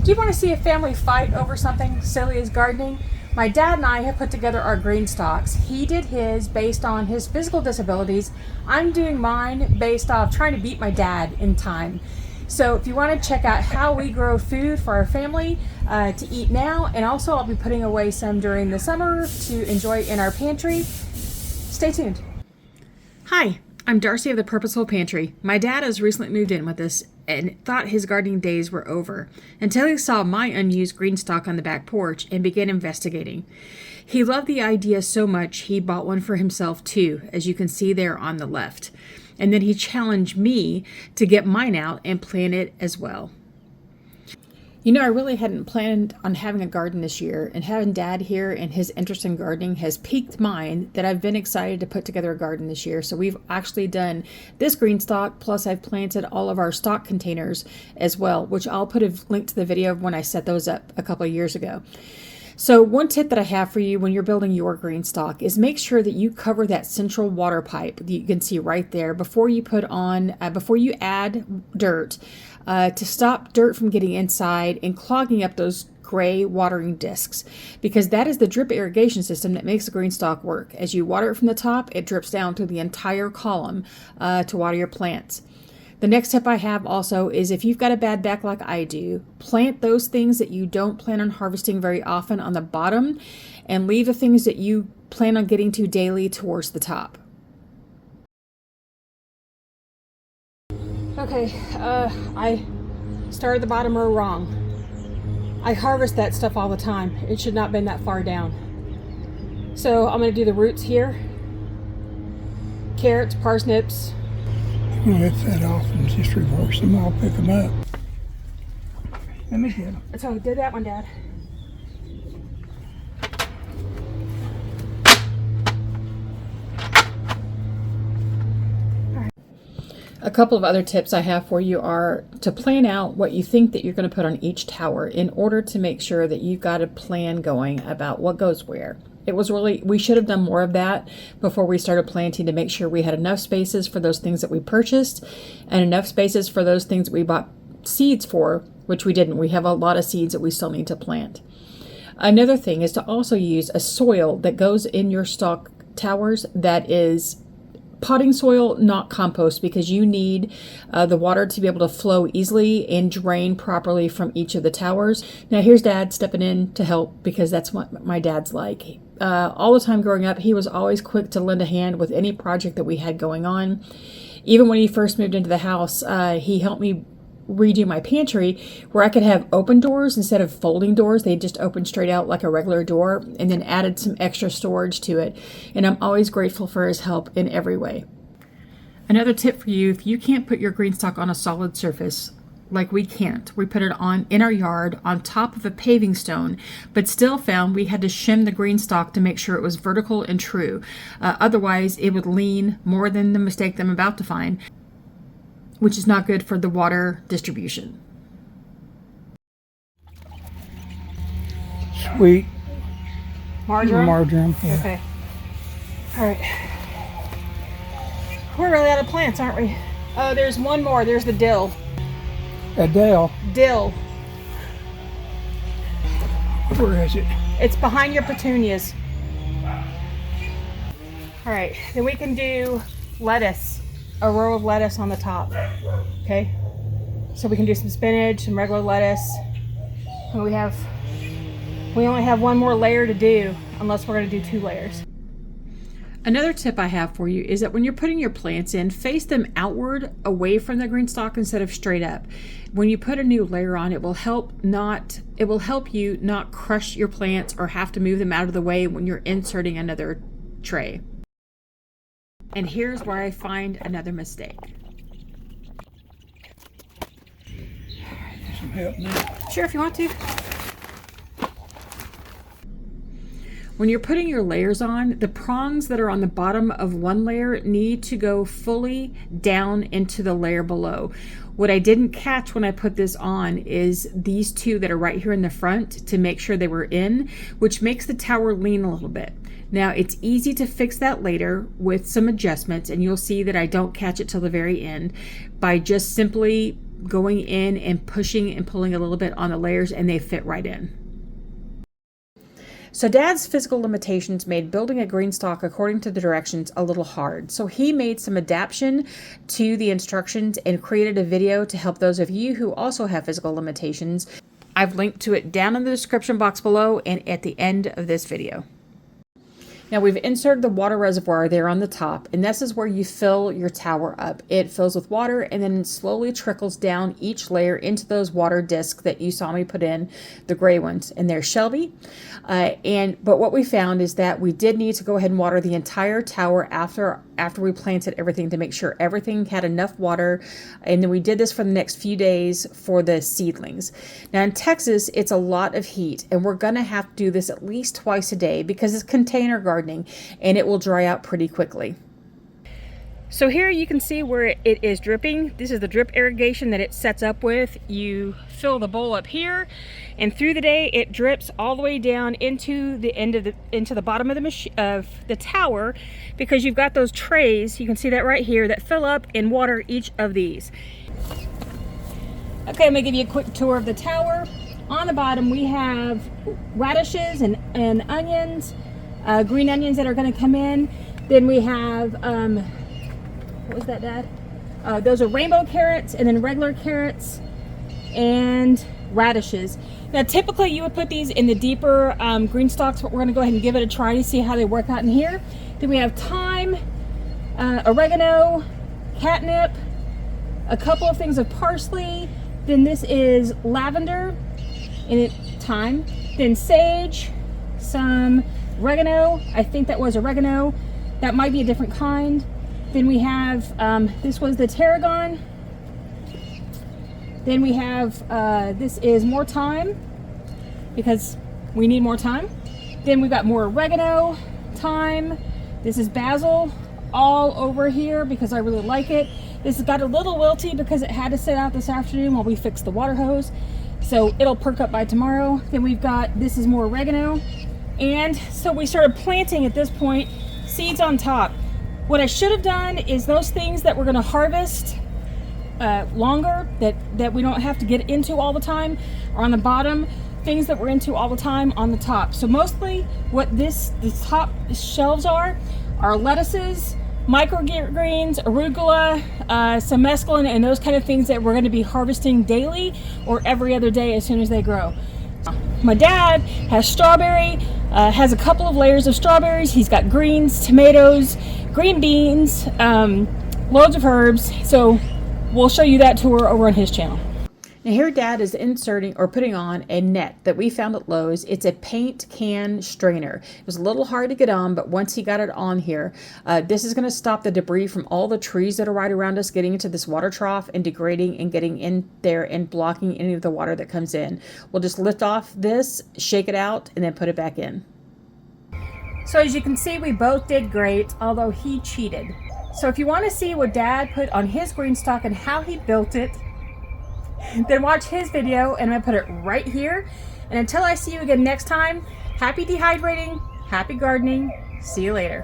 Do you want to see a family fight over something silly as gardening? My dad and I have put together our GreenStalks. He did his based on his physical disabilities. I'm doing mine based off trying to beat my dad in time. So if you want to check out how we grow food for our family to eat now, and also I'll be putting away some during the summer to enjoy in our pantry, stay tuned. Hi, I'm Darcy of the Purposeful Pantry. My dad has recently moved in with us and thought his gardening days were over until he saw my unused GreenStalk on the back porch and began investigating. He loved the idea so much he bought one for himself too, as you can see there on the left. And then he challenged me to get mine out and plant it as well. You know, I really hadn't planned on having a garden this year, and having Dad here and his interest in gardening has piqued mine that I've been excited to put together a garden this year. So we've actually done this GreenStalk, plus I've planted all of our stock containers as well, which I'll put a link to the video of when I set those up a couple of years ago. So one tip that I have for you when you're building your GreenStalk is make sure that you cover that central water pipe that you can see right there before you put on, before you add dirt, to stop dirt from getting inside and clogging up those gray watering discs, because that is the drip irrigation system that makes the GreenStalk work. As you water it from the top, it drips down to the entire column to water your plants. The next tip I have also is if you've got a bad back like I do, plant those things that you don't plan on harvesting very often on the bottom and leave the things that you plan on getting to daily towards the top. Okay, I started the bottom row wrong. I harvest that stuff all the time. It should not have been that far down. So I'm going to do the roots here. Carrots, parsnips. I'm going to lift that off and just reverse them. I'll pick them up. Let me get them. So I did that one, Dad. A couple of other tips I have for you are to plan out what you think that you're going to put on each tower in order to make sure that you've got a plan going about what goes where. We should have done more of that before we started planting to make sure we had enough spaces for those things that we purchased and enough spaces for those things that we bought seeds for, which we didn't. We have a lot of seeds that we still need to plant. Another thing is to also use a soil that goes in your stalk towers that is potting soil, not compost, because you need the water to be able to flow easily and drain properly from each of the towers. Now here's Dad stepping in to help, because that's what my dad's like. All the time growing up, he was always quick to lend a hand with any project that we had going on. Even when he first moved into the house, he helped me redo my pantry where I could have open doors instead of folding doors. They just opened straight out like a regular door, and then added some extra storage to it. And I'm always grateful for his help in every way. Another tip for you, if you can't put your GreenStalk on a solid surface, like we can't, we put it on in our yard on top of a paving stone, but still found we had to shim the GreenStalk to make sure it was vertical and true. Otherwise, it would lean more than the mistake that I'm about to find, which is not good for the water distribution. Sweet Marjoram? marjoram. Yeah. Okay. All right. We're really out of plants, aren't we? Oh, there's one more. There's the dill. Adele, Dill. where is it? It's behind your petunias. All right. Then we can do lettuce. A row of lettuce on the top. Okay. So we can do some spinach, some regular lettuce. And we only have one more layer to do, unless we're going to do 2 layers. Another tip I have for you is that when you're putting your plants in, face them outward away from the GreenStalk instead of straight up. When you put a new layer on, it will help you not crush your plants or have to move them out of the way when you're inserting another tray. And here's where I find another mistake. Some help now. Sure, if you want to. When you're putting your layers on, the prongs that are on the bottom of one layer need to go fully down into the layer below. What I didn't catch when I put this on is these 2 that are right here in the front to make sure they were in, which makes the tower lean a little bit. Now it's easy to fix that later with some adjustments, and you'll see that I don't catch it till the very end by just simply going in and pushing and pulling a little bit on the layers, and they fit right in. So Dad's physical limitations made building a GreenStalk according to the directions a little hard. So he made some adaptation to the instructions and created a video to help those of you who also have physical limitations. I've linked to it down in the description box below and at the end of this video. Now we've inserted the water reservoir there on the top, and this is where you fill your tower up. It fills with water and then slowly trickles down each layer into those water discs that you saw me put in, the gray ones, and they're Shelby. But what we found is that we did need to go ahead and water the entire tower after we planted everything to make sure everything had enough water, and then we did this for the next few days for the seedlings. Now in Texas, it's a lot of heat, and we're gonna have to do this at least twice a day because it's container gardening and it will dry out pretty quickly. So here you can see where it is dripping. This is the drip irrigation that it sets up with. You fill the bowl up here, and through the day it drips all the way down into the end of the bottom of the tower, because you've got those trays, you can see that right here, that fill up and water each of these. Okay, I'm gonna give you a quick tour of the tower. On the bottom we have radishes and onions, green onions that are going to come in. Then we have what was that, Dad? Those are rainbow carrots, and then regular carrots and radishes. Now typically you would put these in the deeper GreenStalks, but we're going to go ahead and give it a try to see how they work out in here. Then we have thyme, oregano, catnip, a couple of things of parsley. Then this is lavender and thyme. Then sage, some oregano. I think that was oregano. That might be a different kind. Then we have, this was the tarragon. Then we have, this is more thyme, because we need more thyme. Then we've got more oregano, thyme. This is basil all over here because I really like it. This has got a little wilty because it had to sit out this afternoon while we fixed the water hose. So it'll perk up by tomorrow. Then we've got, this is more oregano. And so we started planting at this point, seeds on top. What I should have done is those things that we're going to harvest longer, that we don't have to get into all the time, are on the bottom. Things that we're into all the time on the top. So mostly what the top shelves are lettuces, microgreens, arugula, some mesclun, and those kind of things that we're going to be harvesting daily or every other day as soon as they grow. My dad has strawberry, has a couple of layers of strawberries. He's got greens, tomatoes, green beans, loads of herbs. So we'll show you that tour over on his channel. Now here Dad is inserting or putting on a net that we found at Lowe's. It's a paint can strainer. It was a little hard to get on, but once he got it on here, this is going to stop the debris from all the trees that are right around us getting into this water trough and degrading and getting in there and blocking any of the water that comes in. We'll just lift off this, shake it out, and then put it back in. So as you can see, we both did great, although he cheated. So if you want to see what Dad put on his GreenStalk and how he built it, then watch his video, and I'm going to put it right here. And until I see you again next time, happy dehydrating, happy gardening. See you later.